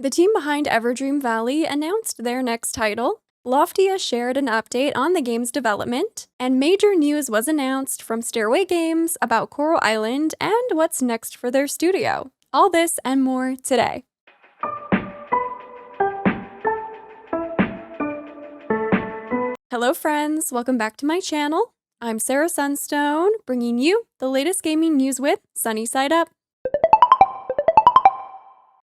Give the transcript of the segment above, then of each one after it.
The team behind Everdream Valley announced their next title. Loftia shared an update on the game's development, and major news was announced from Stairway Games about Coral Island and what's next for their studio. All this and more today. Hello friends, welcome back to my channel. I'm Sarah Sunstone, bringing you the latest gaming news with Sunnyside Up.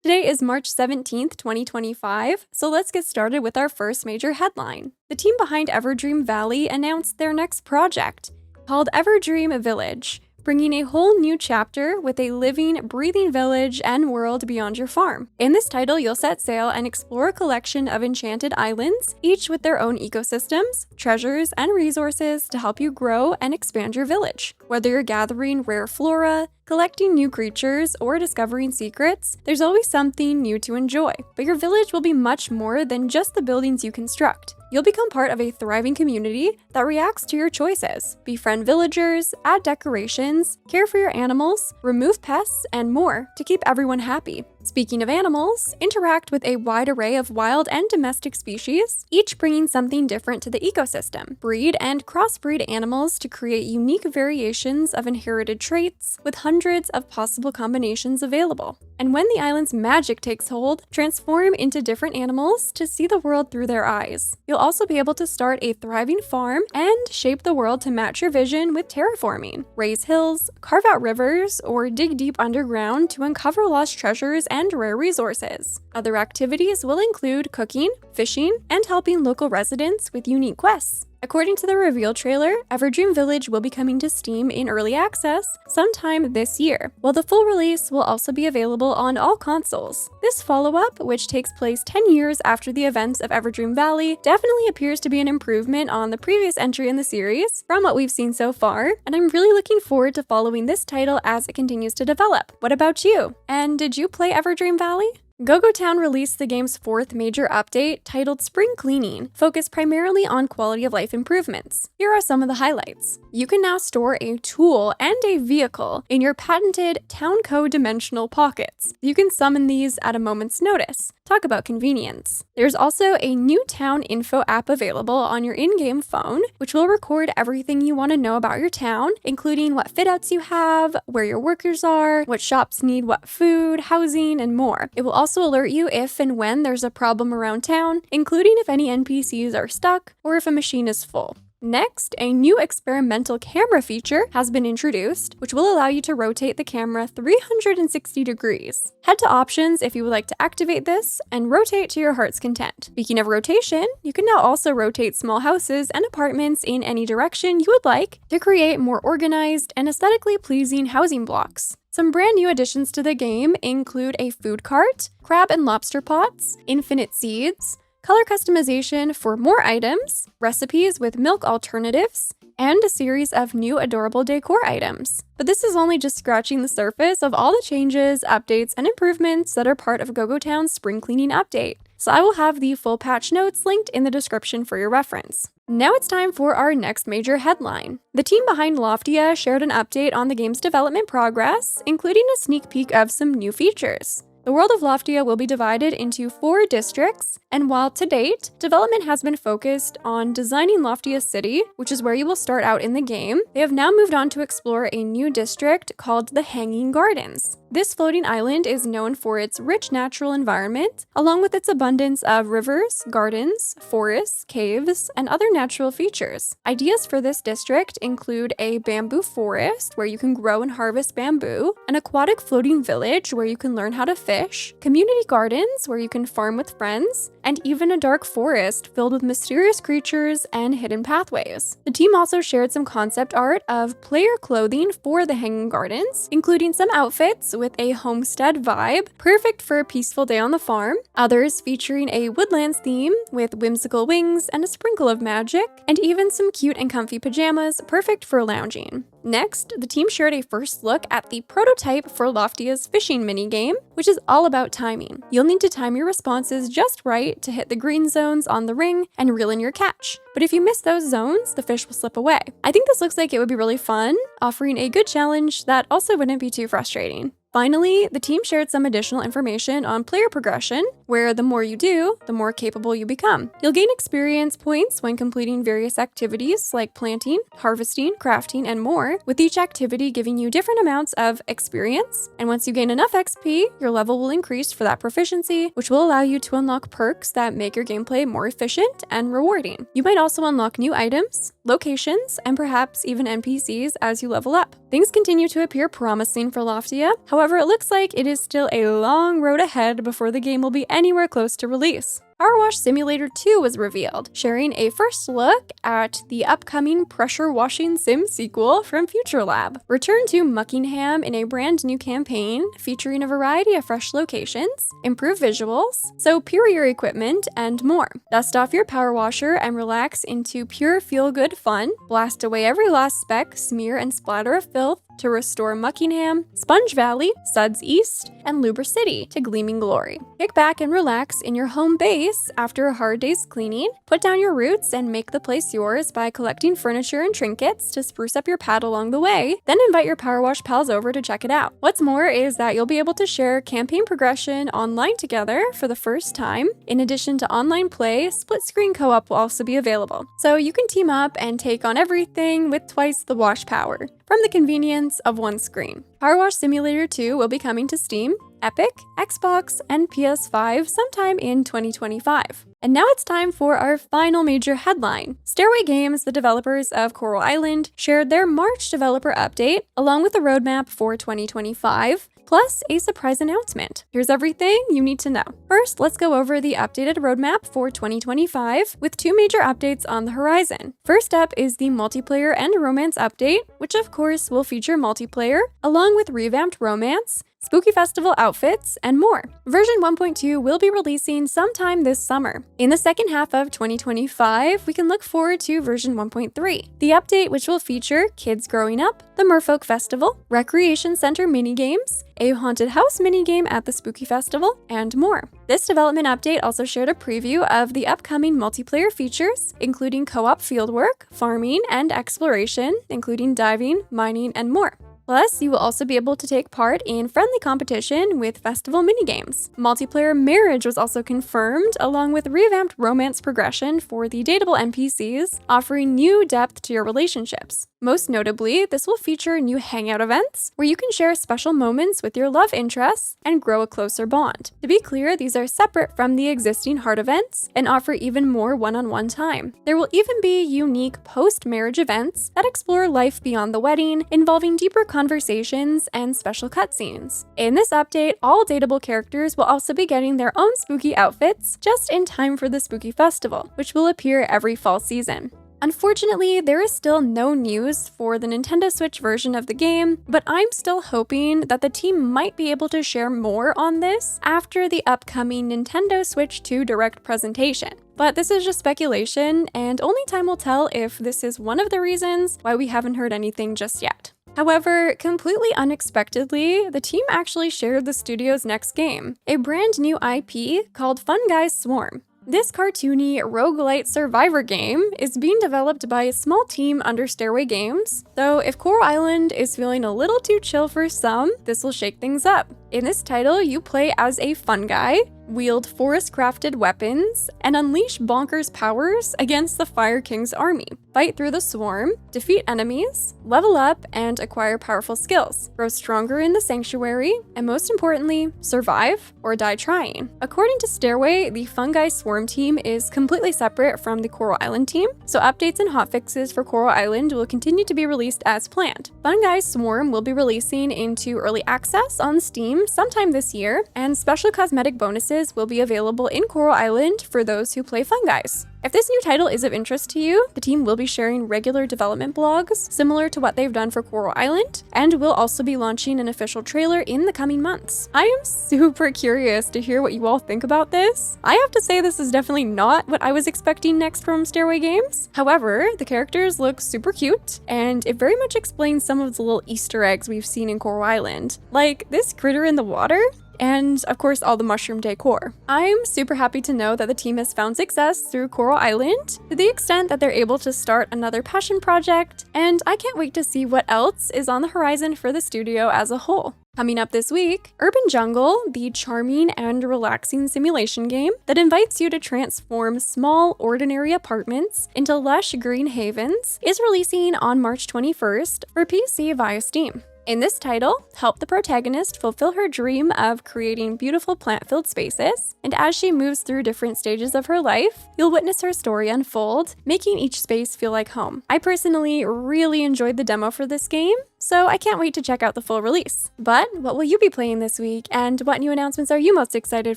Today is March 17th, 2025, so let's get started with our first major headline. The team behind Everdream Valley announced their next project, called Everdream Village, bringing a whole new chapter with a living, breathing village and world beyond your farm. In this title, you'll set sail and explore a collection of enchanted islands, each with their own ecosystems, treasures, and resources to help you grow and expand your village. Whether you're gathering rare flora, collecting new creatures, or discovering secrets, there's always something new to enjoy. But your village will be much more than just the buildings you construct. You'll become part of a thriving community that reacts to your choices. Befriend villagers, add decorations, care for your animals, remove pests, and more to keep everyone happy. Speaking of animals, interact with a wide array of wild and domestic species, each bringing something different to the ecosystem. Breed and crossbreed animals to create unique variations of inherited traits, with hundreds of possible combinations available. And when the island's magic takes hold, transform into different animals to see the world through their eyes. You'll also be able to start a thriving farm and shape the world to match your vision with terraforming. Raise hills, carve out rivers, or dig deep underground to uncover lost treasures and rare resources. Other activities will include cooking, fishing, and helping local residents with unique quests. According to the reveal trailer, Everdream Village will be coming to Steam in early access sometime this year, while the full release will also be available on all consoles. This follow-up, which takes place 10 years after the events of Everdream Valley, definitely appears to be an improvement on the previous entry in the series from what we've seen so far, and I'm really looking forward to following this title as it continues to develop. What about you? And did you play Everdream Valley? Go-Go Town released the game's fourth major update, titled Spring Cleaning, focused primarily on quality of life improvements. Here are some of the highlights. You can now store a tool and a vehicle in your patented Town Co-dimensional pockets. You can summon these at a moment's notice. Talk about convenience. There's also a new town info app available on your in-game phone, which will record everything you want to know about your town, including what fit-outs you have, where your workers are, what shops need what food, housing, and more. It will also alert you if and when there's a problem around town, including if any NPCs are stuck or if a machine is full. Next, a new experimental camera feature has been introduced, which will allow you to rotate the camera 360 degrees. Head to options if you would like to activate this, and rotate to your heart's content. Speaking of rotation, you can now also rotate small houses and apartments in any direction you would like to create more organized and aesthetically pleasing housing blocks. Some brand new additions to the game include a food cart, crab and lobster pots, infinite seeds, color customization for more items, recipes with milk alternatives, and a series of new adorable decor items. But this is only just scratching the surface of all the changes, updates, and improvements that are part of Go-Go Town's Spring Cleaning Update. So I will have the full patch notes linked in the description for your reference. Now it's time for our next major headline. The team behind Loftia shared an update on the game's development progress, including a sneak peek of some new features. The world of Loftia will be divided into 4 districts, and while to date, development has been focused on designing Loftia City, which is where you will start out in the game, they have now moved on to explore a new district called the Hanging Gardens. This floating island is known for its rich natural environment, along with its abundance of rivers, gardens, forests, caves, and other natural features. Ideas for this district include a bamboo forest where you can grow and harvest bamboo, an aquatic floating village where you can learn how to fish, community gardens where you can farm with friends, and even a dark forest filled with mysterious creatures and hidden pathways. The team also shared some concept art of player clothing for the Hanging Gardens, including some outfits with a homestead vibe, perfect for a peaceful day on the farm, others featuring a woodlands theme with whimsical wings and a sprinkle of magic, and even some cute and comfy pajamas, perfect for lounging. Next, the team shared a first look at the prototype for Loftia's fishing minigame, which is all about timing. You'll need to time your responses just right to hit the green zones on the ring and reel in your catch. But if you miss those zones, the fish will slip away. I think this looks like it would be really fun, offering a good challenge that also wouldn't be too frustrating. Finally, the team shared some additional information on player progression, where the more you do, the more capable you become. You'll gain experience points when completing various activities like planting, harvesting, crafting, and more, with each activity giving you different amounts of experience. And once you gain enough XP, your level will increase for that proficiency, which will allow you to unlock perks that make your gameplay more efficient and rewarding. You might also unlock new items, locations, and perhaps even NPCs as you level up. Things continue to appear promising for Loftia. However, it looks like it is still a long road ahead before the game will be anywhere close to release. Powerwash Simulator 2 was revealed, sharing a first look at the upcoming pressure washing sim sequel from FutureLab. Return to Muckingham in a brand new campaign featuring a variety of fresh locations, improved visuals, superior equipment, and more. Dust off your power washer and relax into pure feel-good fun. Blast away every last speck, smear, and splatter of filth to restore Muckingham, Sponge Valley, Suds East, and Luber City to gleaming glory. Kick back and relax in your home base after a hard day's cleaning. Put down your roots and make the place yours by collecting furniture and trinkets to spruce up your pad along the way. Then invite your Power Wash pals over to check it out. What's more is that you'll be able to share campaign progression online together for the first time. In addition to online play, split-screen co-op will also be available. So you can team up and take on everything with twice the wash power from the convenience of one screen. Powerwash Simulator 2 will be coming to Steam, Epic, Xbox, and PS5 sometime in 2025. And now it's time for our final major headline. Stairway Games, the developers of Coral Island, shared their March developer update along with a roadmap for 2025, plus a surprise announcement. Here's everything you need to know. First, let's go over the updated roadmap for 2025 with two major updates on the horizon. First up is the multiplayer and romance update, which of course will feature multiplayer along with revamped romance, spooky festival outfits, and more. Version 1.2 will be releasing sometime this summer. In the second half of 2025, we can look forward to version 1.3, the update which will feature kids growing up, the Merfolk Festival, Recreation Center minigames, a haunted house minigame at the Spooky Festival, and more. This development update also shared a preview of the upcoming multiplayer features, including co-op fieldwork, farming, and exploration, including diving, mining, and more. Plus, you will also be able to take part in friendly competition with festival minigames. Multiplayer marriage was also confirmed, along with revamped romance progression for the dateable NPCs, offering new depth to your relationships. Most notably, this will feature new hangout events, where you can share special moments with your love interests and grow a closer bond. To be clear, these are separate from the existing heart events and offer even more one-on-one time. There will even be unique post-marriage events that explore life beyond the wedding, involving deeper conversations and special cutscenes. In this update, all dateable characters will also be getting their own spooky outfits just in time for the Spooky Festival, which will appear every fall season. Unfortunately, there is still no news for the Nintendo Switch version of the game, but I'm still hoping that the team might be able to share more on this after the upcoming Nintendo Switch 2 Direct presentation. But this is just speculation, and only time will tell if this is one of the reasons why we haven't heard anything just yet. However, completely unexpectedly, the team actually shared the studio's next game, a brand new IP called Fun Guys Swarm. This cartoony roguelite survivor game is being developed by a small team under Stairway Games, though if Coral Island is feeling a little too chill for some, this will shake things up. In this title, you play as a fun guy, wield forest-crafted weapons, and unleash bonkers powers against the Fire King's army. Fight through the swarm, defeat enemies, level up, and acquire powerful skills. Grow stronger in the sanctuary, and most importantly, survive or die trying. According to Stairway, the Fungi Swarm team is completely separate from the Coral Island team, so updates and hotfixes for Coral Island will continue to be released as planned. Fungi Swarm will be releasing into early access on Steam sometime this year, and special cosmetic bonuses will be available in Coral Island for those who play Fungis. If this new title is of interest to you, the team will be sharing regular development blogs similar to what they've done for Coral Island, and will also be launching an official trailer in the coming months. I am super curious to hear what you all think about this. I have to say this is definitely not what I was expecting next from Stairway Games. However, the characters look super cute, and it very much explains some of the little Easter eggs we've seen in Coral Island. Like this critter in the water. and of course all the mushroom decor. I'm super happy to know that the team has found success through Coral Island, to the extent that they're able to start another passion project, and I can't wait to see what else is on the horizon for the studio as a whole. Coming up this week, Urban Jungle, the charming and relaxing simulation game that invites you to transform small, ordinary apartments into lush green havens, is releasing on March 21st for PC via Steam. In this title, help the protagonist fulfill her dream of creating beautiful plant-filled spaces, and as she moves through different stages of her life, you'll witness her story unfold, making each space feel like home. I personally really enjoyed the demo for this game, so I can't wait to check out the full release. But what will you be playing this week, and what new announcements are you most excited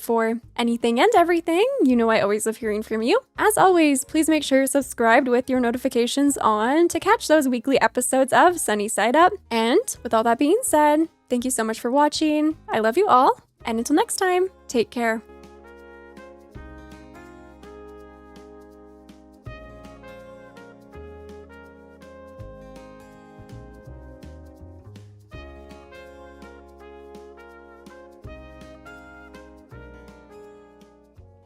for? Anything and everything, you know I always love hearing from you. As always, please make sure you're subscribed with your notifications on to catch those weekly episodes of Sunnyside Up. And with all that being said, thank you so much for watching. I love you all, and until next time, take care.